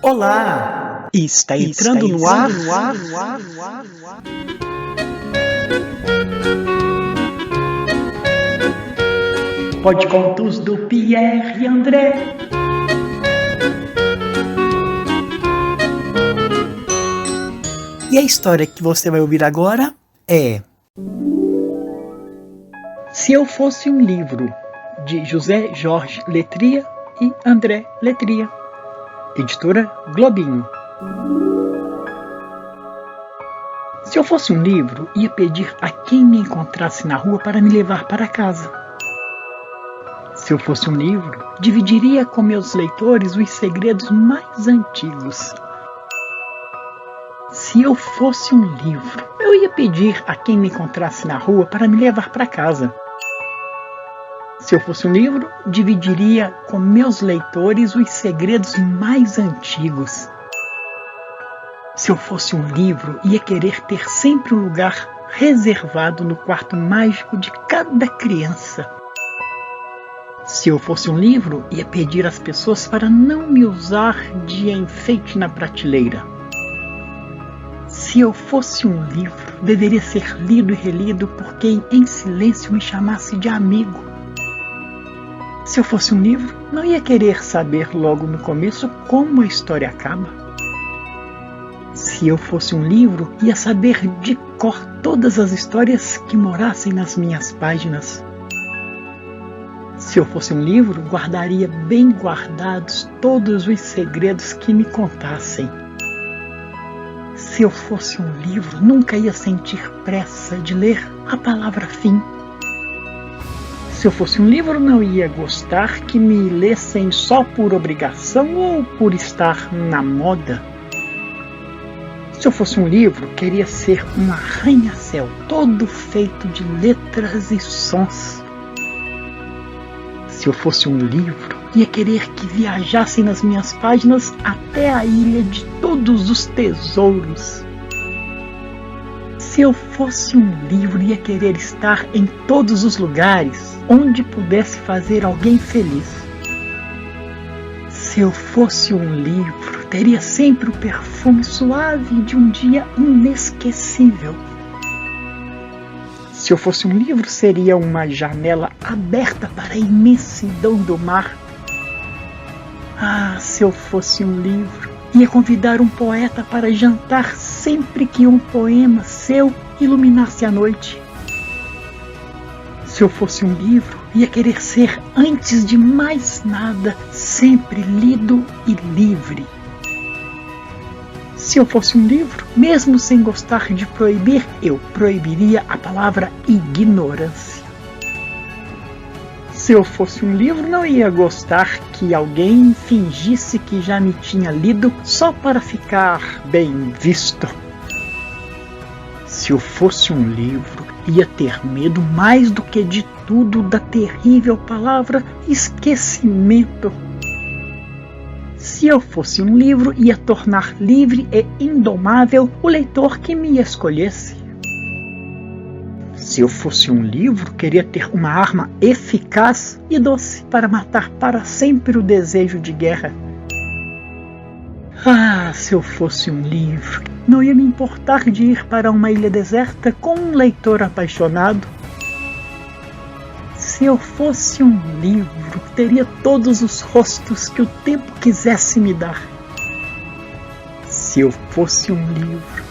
Olá! Está entrando no ar. Podcontos do Pierre e André. E a história que você vai ouvir agora é Se Eu Fosse um Livro, de José Jorge Letria e André Letria. Editora Globinho. Se eu fosse um livro, ia pedir a quem me encontrasse na rua para me levar para casa. Se eu fosse um livro, dividiria com meus leitores os segredos mais antigos. Se eu fosse um livro, eu ia pedir a quem me encontrasse na rua para me levar para casa. Se eu fosse um livro, dividiria com meus leitores os segredos mais antigos. Se eu fosse um livro, ia querer ter sempre um lugar reservado no quarto mágico de cada criança. Se eu fosse um livro, ia pedir às pessoas para não me usar de enfeite na prateleira. Se eu fosse um livro, deveria ser lido e relido por quem em silêncio me chamasse de amigo. Se eu fosse um livro, não ia querer saber logo no começo como a história acaba. Se eu fosse um livro, ia saber de cor todas as histórias que morassem nas minhas páginas. Se eu fosse um livro, guardaria bem guardados todos os segredos que me contassem. Se eu fosse um livro, nunca ia sentir pressa de ler a palavra fim. Se eu fosse um livro, não ia gostar que me lessem só por obrigação ou por estar na moda. Se eu fosse um livro, queria ser um arranha-céu todo feito de letras e sons. Se eu fosse um livro, ia querer que viajassem nas minhas páginas até a ilha de todos os tesouros. Se eu fosse um livro, ia querer estar em todos os lugares onde pudesse fazer alguém feliz. Se eu fosse um livro, teria sempre o perfume suave de um dia inesquecível. Se eu fosse um livro, seria uma janela aberta para a imensidão do mar. Se eu fosse um livro, ia convidar um poeta para jantar sempre que um poema seu iluminasse a noite. Se eu fosse um livro, ia querer ser, antes de mais nada, sempre lido e livre. Se eu fosse um livro, mesmo sem gostar de proibir, eu proibiria a palavra ignorância. Se eu fosse um livro, não ia gostar que alguém fingisse que já me tinha lido só para ficar bem visto. Se eu fosse um livro, ia ter medo mais do que de tudo da terrível palavra esquecimento. Se eu fosse um livro, ia tornar livre e indomável o leitor que me escolhesse. Se eu fosse um livro, queria ter uma arma eficaz e doce para matar para sempre o desejo de guerra. Se eu fosse um livro, não ia me importar de ir para uma ilha deserta com um leitor apaixonado. Se eu fosse um livro, teria todos os rostos que o tempo quisesse me dar. Se eu fosse um livro,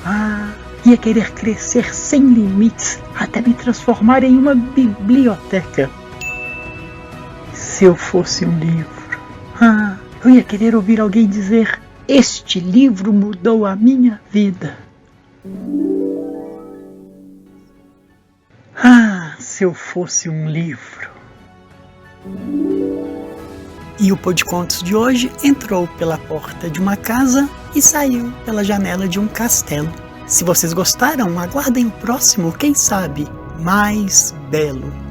ia querer crescer sem limites até me transformar em uma biblioteca. Se eu fosse um livro, eu ia querer ouvir alguém dizer: este livro mudou a minha vida. Se eu fosse um livro. E o Podcontos de hoje entrou pela porta de uma casa e saiu pela janela de um castelo. Se vocês gostaram, aguardem o próximo, quem sabe, mais belo.